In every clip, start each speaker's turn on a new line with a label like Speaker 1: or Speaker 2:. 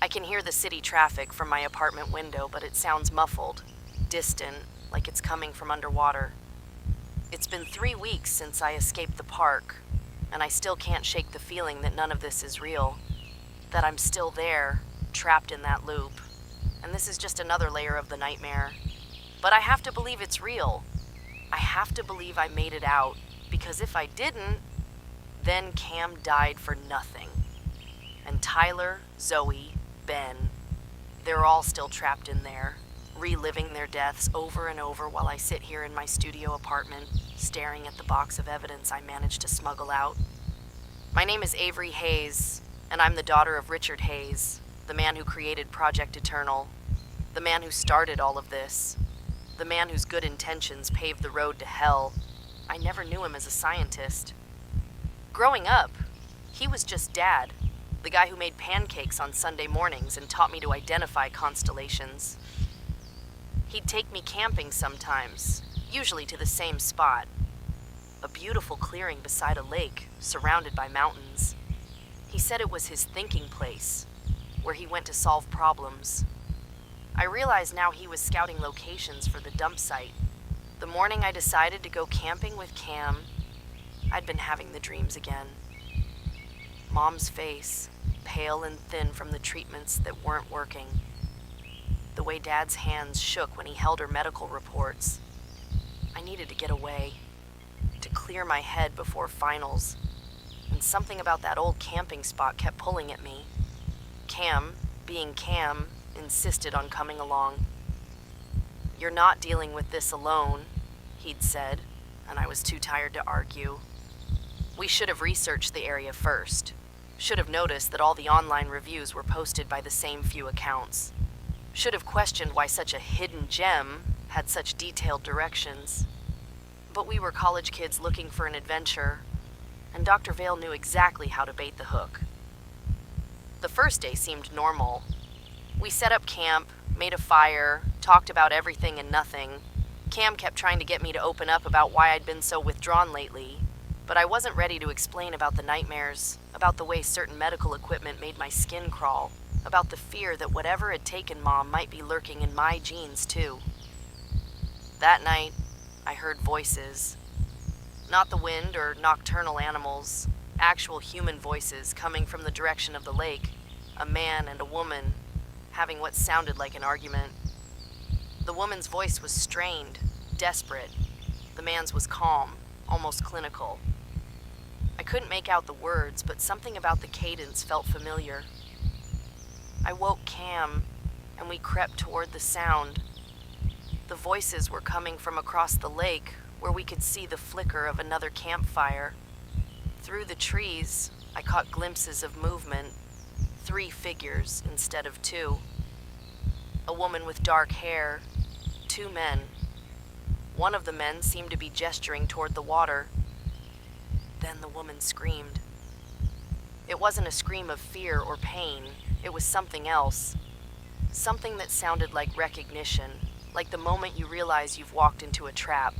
Speaker 1: I can hear the city traffic from my apartment window, but it sounds muffled, distant, like it's coming from underwater. It's been 3 weeks since I escaped the park, and I still can't shake the feeling that none of this is real, that I'm still there, trapped in that loop. And this is just another layer of the nightmare. But I have to believe it's real. I have to believe I made it out, because if I didn't, then Cam died for nothing. And Tyler, Zoe, Ben, they're all still trapped in there, reliving their deaths over and over while I sit here in my studio apartment, staring at the box of evidence I managed to smuggle out. My name is Avery Hayes, and I'm the daughter of Richard Hayes, the man who created Project Eternal, the man who started all of this, the man whose good intentions paved the road to hell. I never knew him as a scientist. Growing up, he was just Dad, the guy who made pancakes on Sunday mornings and taught me to identify constellations. He'd take me camping sometimes, usually to the same spot, a beautiful clearing beside a lake surrounded by mountains. He said it was his thinking place, where he went to solve problems. I realize now he was scouting locations for the dump site. The morning I decided to go camping with Cam, I'd been having the dreams again. Mom's face, pale and thin from the treatments that weren't working. The way Dad's hands shook when he held her medical reports. I needed to get away, to clear my head before finals. And something about that old camping spot kept pulling at me. Cam, being Cam, insisted on coming along. "You're not dealing with this alone," he'd said, and I was too tired to argue. We should have researched the area first. Should have noticed that all the online reviews were posted by the same few accounts. Should have questioned why such a hidden gem had such detailed directions. But we were college kids looking for an adventure, and Dr. Vale knew exactly how to bait the hook. The first day seemed normal. We set up camp, made a fire, talked about everything and nothing. Cam kept trying to get me to open up about why I'd been so withdrawn lately, but I wasn't ready to explain about the nightmares, about the way certain medical equipment made my skin crawl, about the fear that whatever had taken Mom might be lurking in my genes too. That night, I heard voices. Not the wind or nocturnal animals, actual human voices coming from the direction of the lake, a man and a woman, having what sounded like an argument. The woman's voice was strained, desperate. The man's was calm, almost clinical. I couldn't make out the words, but something about the cadence felt familiar. I woke Cam, and we crept toward the sound. The voices were coming from across the lake, where we could see the flicker of another campfire. Through the trees, I caught glimpses of movement, 3 figures instead of 2. A woman with dark hair, 2 men. One of the men seemed to be gesturing toward the water. Then the woman screamed. It wasn't a scream of fear or pain, it was something else. Something that sounded like recognition, like the moment you realize you've walked into a trap.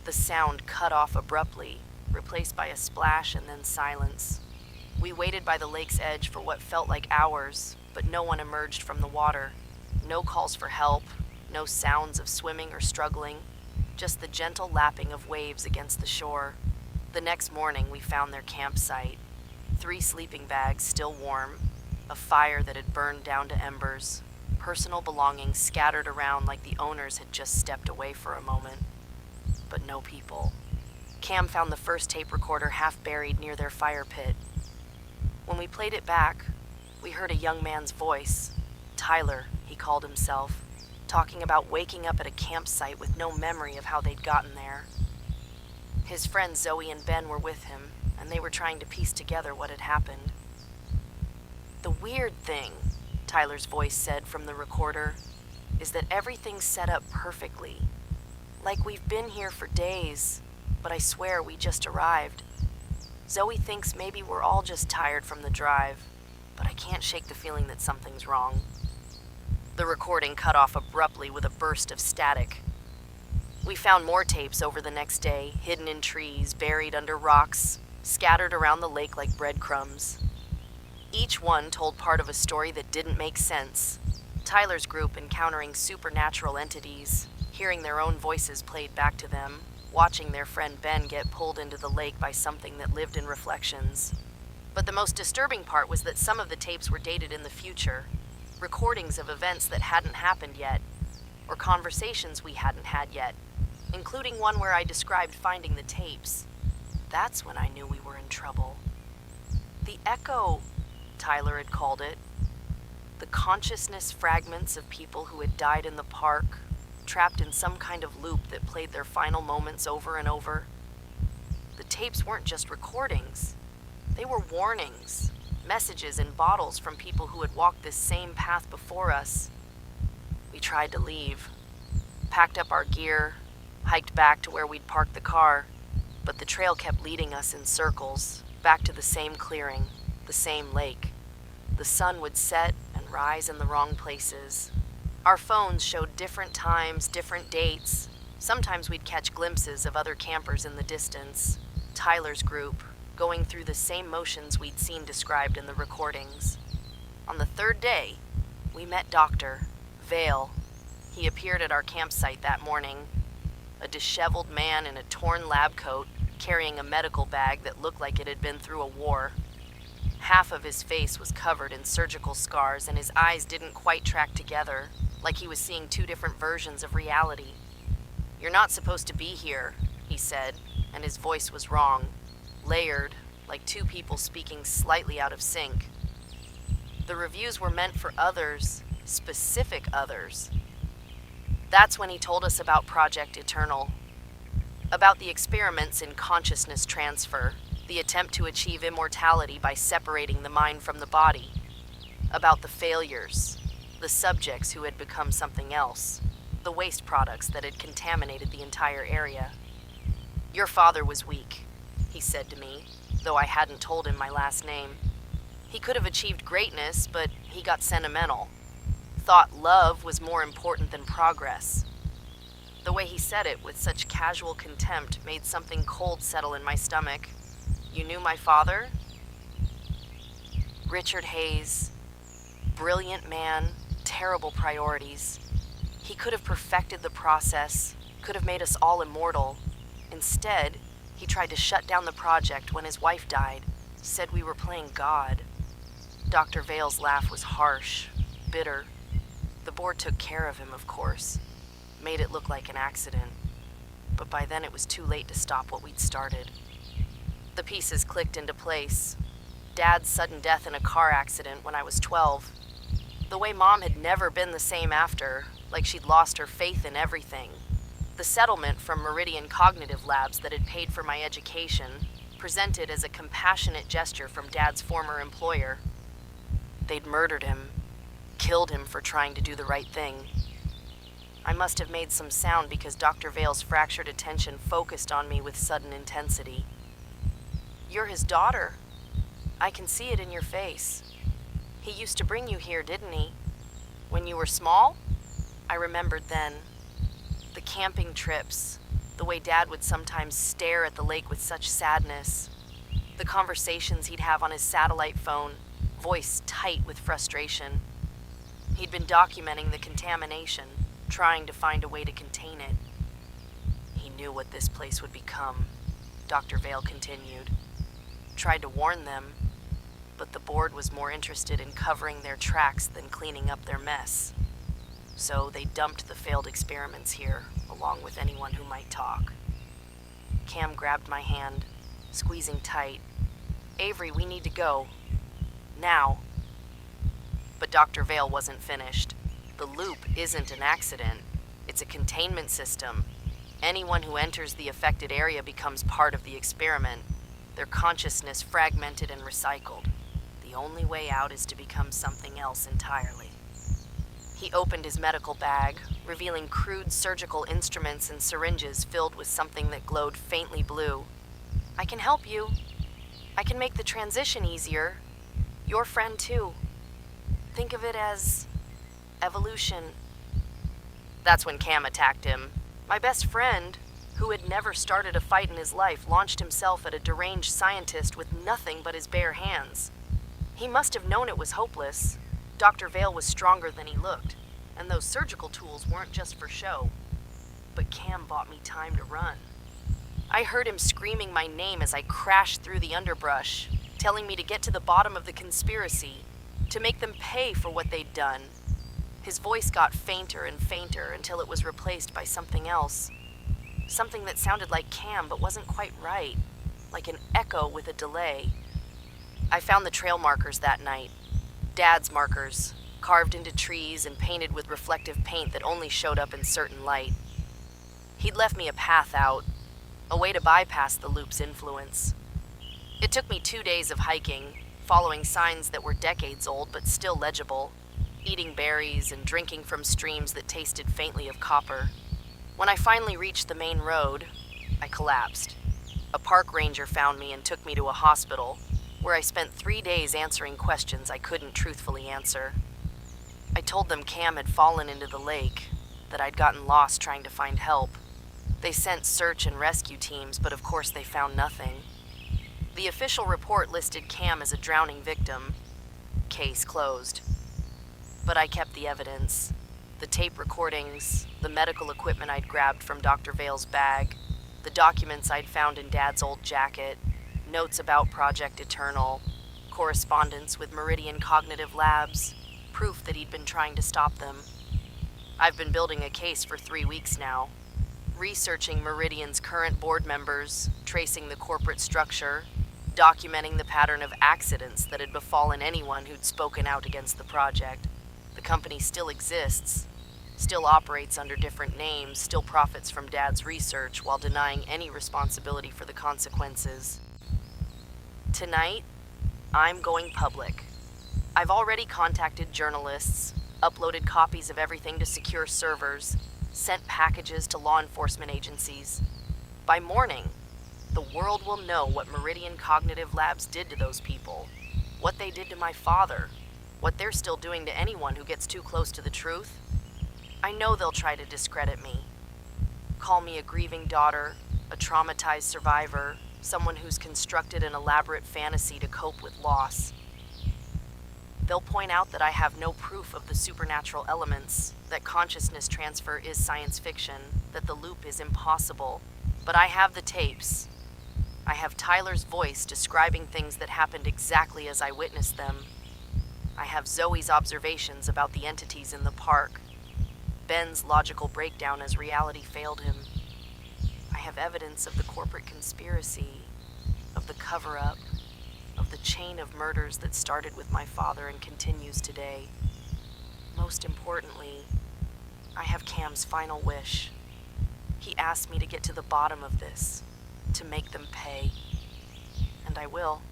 Speaker 1: The sound cut off abruptly, replaced by a splash and then silence. We waited by the lake's edge for what felt like hours, but no one emerged from the water. No calls for help, no sounds of swimming or struggling, just the gentle lapping of waves against the shore. The next morning, we found their campsite. 3 sleeping bags still warm, a fire that had burned down to embers, personal belongings scattered around like the owners had just stepped away for a moment. But no people. Cam found the first tape recorder half buried near their fire pit. When we played it back, we heard a young man's voice. Tyler, he called himself, talking about waking up at a campsite with no memory of how they'd gotten there. His friends Zoe and Ben were with him, and they were trying to piece together what had happened. "The weird thing," Tyler's voice said from the recorder, "is that everything's set up perfectly. Like we've been here for days, but I swear we just arrived. Zoe thinks maybe we're all just tired from the drive, but I can't shake the feeling that something's wrong." The recording cut off abruptly with a burst of static. We found more tapes over the next day, hidden in trees, buried under rocks, scattered around the lake like breadcrumbs. Each one told part of a story that didn't make sense. Tyler's group encountering supernatural entities, hearing their own voices played back to them, watching their friend Ben get pulled into the lake by something that lived in reflections. But the most disturbing part was that some of the tapes were dated in the future, recordings of events that hadn't happened yet, or conversations we hadn't had yet, including one where I described finding the tapes. That's when I knew we were in trouble. The echo, Tyler had called it. The consciousness fragments of people who had died in the park, trapped in some kind of loop that played their final moments over and over. The tapes weren't just recordings. They were warnings, messages in bottles from people who had walked this same path before us. We tried to leave, packed up our gear, hiked back to where we'd parked the car, but the trail kept leading us in circles, back to the same clearing, the same lake. The sun would set and rise in the wrong places. Our phones showed different times, different dates. Sometimes we'd catch glimpses of other campers in the distance. Tyler's group, going through the same motions we'd seen described in the recordings. On the third day, we met Dr. Vale. He appeared at our campsite that morning, a disheveled man in a torn lab coat, carrying a medical bag that looked like it had been through a war. Half of his face was covered in surgical scars, and his eyes didn't quite track together, like he was seeing two different versions of reality. "You're not supposed to be here," he said, and his voice was wrong, layered, like two people speaking slightly out of sync. The reviews were meant for others, specific others. That's when he told us about Project Eternal, about the experiments in consciousness transfer, the attempt to achieve immortality by separating the mind from the body, about the failures, the subjects who had become something else, the waste products that had contaminated the entire area. "Your father was weak," he said to me, though I hadn't told him my last name. "He could have achieved greatness, but he got sentimental. Thought love was more important than progress." The way he said it with such casual contempt made something cold settle in my stomach. "You knew my father?" Richard Hayes, brilliant man, terrible priorities. He could have perfected the process, could have made us all immortal. Instead, he tried to shut down the project when his wife died, said we were playing God. Dr. Vale's laugh was harsh, bitter. The board took care of him, of course, made it look like an accident. But by then it was too late to stop what we'd started. The pieces clicked into place. Dad's sudden death in a car accident when I was 12. The way Mom had never been the same after, like she'd lost her faith in everything. The settlement from Meridian Cognitive Labs that had paid for my education, presented as a compassionate gesture from Dad's former employer. They'd murdered him, killed him for trying to do the right thing. I must have made some sound because Dr. Vale's fractured attention focused on me with sudden intensity. "You're his daughter. I can see it in your face. He used to bring you here, didn't he? When you were small?" I remembered then. The camping trips, the way Dad would sometimes stare at the lake with such sadness, the conversations he'd have on his satellite phone, voice tight with frustration. He'd been documenting the contamination, trying to find a way to contain it. "He knew what this place would become," Dr. Vale continued. "Tried to warn them, but the board was more interested in covering their tracks than cleaning up their mess. So they dumped the failed experiments here, along with anyone who might talk." Cam grabbed my hand, squeezing tight. "Avery, we need to go. Now." But Dr. Vale wasn't finished. "The loop isn't an accident. It's a containment system. Anyone who enters the affected area becomes part of the experiment, their consciousness fragmented and recycled. The only way out is to become something else entirely." He opened his medical bag, revealing crude surgical instruments and syringes filled with something that glowed faintly blue. "I can help you. I can make the transition easier. Your friend, too. Think of it as evolution." That's when Cam attacked him. My best friend, who had never started a fight in his life, launched himself at a deranged scientist with nothing but his bare hands. He must have known it was hopeless. Dr. Vale was stronger than he looked, and those surgical tools weren't just for show. But Cam bought me time to run. I heard him screaming my name as I crashed through the underbrush, telling me to get to the bottom of the conspiracy, to make them pay for what they'd done. His voice got fainter and fainter until it was replaced by something else. Something that sounded like Cam but wasn't quite right, like an echo with a delay. I found the trail markers that night. Dad's markers, carved into trees and painted with reflective paint that only showed up in certain light. He'd left me a path out, a way to bypass the loop's influence. It took me 2 days of hiking, following signs that were decades old but still legible, eating berries and drinking from streams that tasted faintly of copper. When I finally reached the main road, I collapsed. A park ranger found me and took me to a hospital, where I spent 3 days answering questions I couldn't truthfully answer. I told them Cam had fallen into the lake, that I'd gotten lost trying to find help. They sent search and rescue teams, but of course they found nothing. The official report listed Cam as a drowning victim. Case closed. But I kept the evidence. The tape recordings, the medical equipment I'd grabbed from Dr. Vale's bag, the documents I'd found in Dad's old jacket, notes about Project Eternal, correspondence with Meridian Cognitive Labs, proof that he'd been trying to stop them. I've been building a case for 3 weeks now, researching Meridian's current board members, tracing the corporate structure, documenting the pattern of accidents that had befallen anyone who'd spoken out against the project. The company still exists, still operates under different names, still profits from Dad's research while denying any responsibility for the consequences. Tonight, I'm going public. I've already contacted journalists, uploaded copies of everything to secure servers, sent packages to law enforcement agencies. By morning, the world will know what Meridian Cognitive Labs did to those people, what they did to my father, what they're still doing to anyone who gets too close to the truth. I know they'll try to discredit me. Call me a grieving daughter, a traumatized survivor, someone who's constructed an elaborate fantasy to cope with loss. They'll point out that I have no proof of the supernatural elements, that consciousness transfer is science fiction, that the loop is impossible. But I have the tapes. I have Tyler's voice describing things that happened exactly as I witnessed them. I have Zoe's observations about the entities in the park, Ben's logical breakdown as reality failed him. I have evidence of the corporate conspiracy, of the cover-up, of the chain of murders that started with my father and continues today. Most importantly, I have Cam's final wish. He asked me to get to the bottom of this, to make them pay. And I will.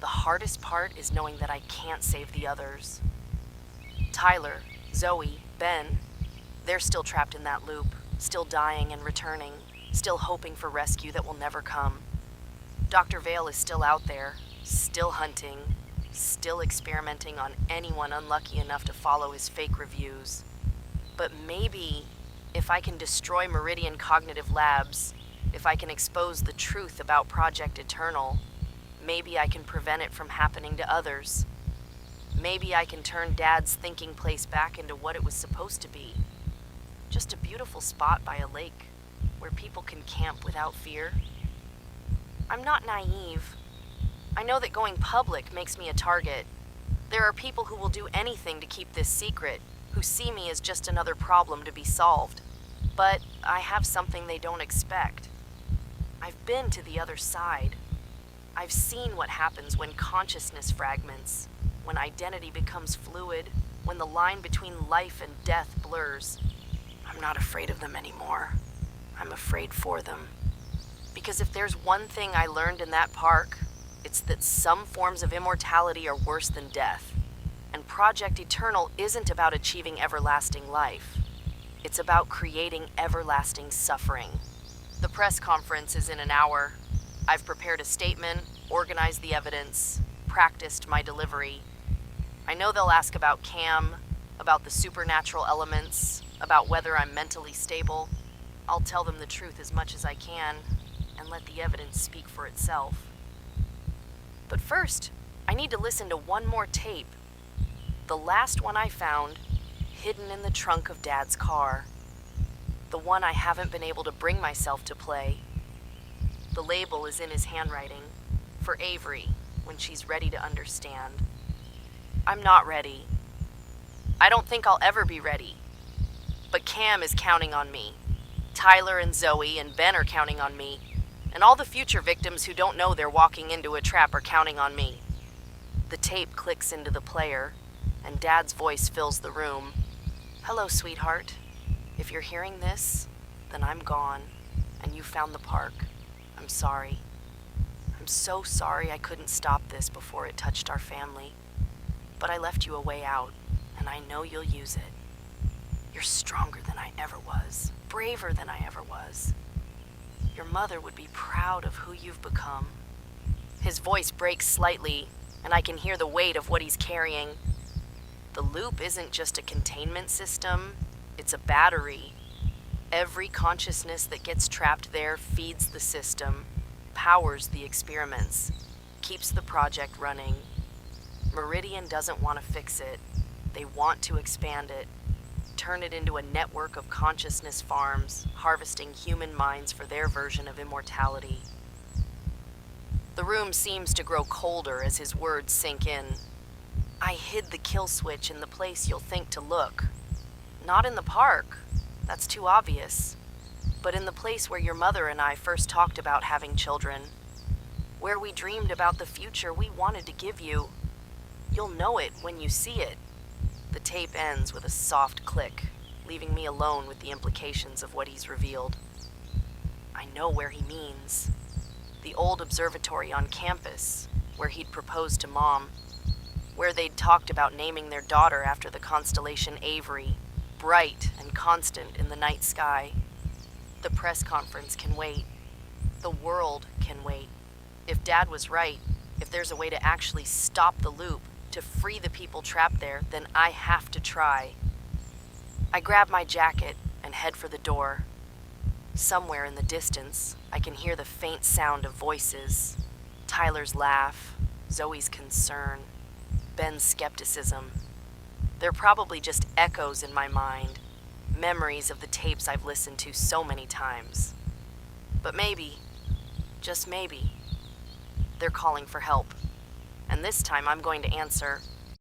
Speaker 1: The hardest part is knowing that I can't save the others. Tyler, Zoe, Ben, they're still trapped in that loop, still dying and returning, still hoping for rescue that will never come. Dr. Vale is still out there, still hunting, still experimenting on anyone unlucky enough to follow his fake reviews. But maybe, if I can destroy Meridian Cognitive Labs, if I can expose the truth about Project Eternal, maybe I can prevent it from happening to others. Maybe I can turn Dad's thinking place back into what it was supposed to be. Just a beautiful spot by a lake where people can camp without fear. I'm not naive. I know that going public makes me a target. There are people who will do anything to keep this secret, who see me as just another problem to be solved. But I have something they don't expect. I've been to the other side. I've seen what happens when consciousness fragments, when identity becomes fluid, when the line between life and death blurs. I'm not afraid of them anymore. I'm afraid for them. Because if there's one thing I learned in that park, it's that some forms of immortality are worse than death. And Project Eternal isn't about achieving everlasting life. It's about creating everlasting suffering. The press conference is in an hour. I've prepared a statement, organized the evidence, practiced my delivery. I know they'll ask about Cam, about the supernatural elements, about whether I'm mentally stable. I'll tell them the truth as much as I can and let the evidence speak for itself. But first, I need to listen to one more tape. The last one I found, hidden in the trunk of Dad's car. The one I haven't been able to bring myself to play. The label is in his handwriting, for Avery, when she's ready to understand. I'm not ready. I don't think I'll ever be ready. But Cam is counting on me. Tyler and Zoe and Ben are counting on me. And all the future victims who don't know they're walking into a trap are counting on me. The tape clicks into the player, and Dad's voice fills the room. Hello, sweetheart. If you're hearing this, then I'm gone, and you found the park. I'm sorry. I'm so sorry I couldn't stop this before it touched our family. But I left you a way out, and I know you'll use it. You're stronger than I ever was, braver than I ever was. Your mother would be proud of who you've become. His voice breaks slightly, and I can hear the weight of what he's carrying. The loop isn't just a containment system, it's a battery. Every consciousness that gets trapped there feeds the system, powers the experiments, keeps the project running. Meridian doesn't want to fix it. They want to expand it, turn it into a network of consciousness farms, harvesting human minds for their version of immortality. The room seems to grow colder as his words sink in. I hid the kill switch in the place you'll think to look. Not in the park, that's too obvious, but in the place where your mother and I first talked about having children, where we dreamed about the future we wanted to give you. You'll know it when you see it. The tape ends with a soft click, leaving me alone with the implications of what he's revealed. I know where he means. The old observatory on campus, where he'd proposed to Mom, where they'd talked about naming their daughter after the constellation Avery, bright and constant in the night sky. The press conference can wait. The world can wait. If Dad was right, if there's a way to actually stop the loop, to free the people trapped there, then I have to try. I grab my jacket and head for the door. Somewhere in the distance, I can hear the faint sound of voices. Tyler's laugh, Zoe's concern, Ben's skepticism. They're probably just echoes in my mind, memories of the tapes I've listened to so many times. But maybe, just maybe, they're calling for help. And this time I'm going to answer,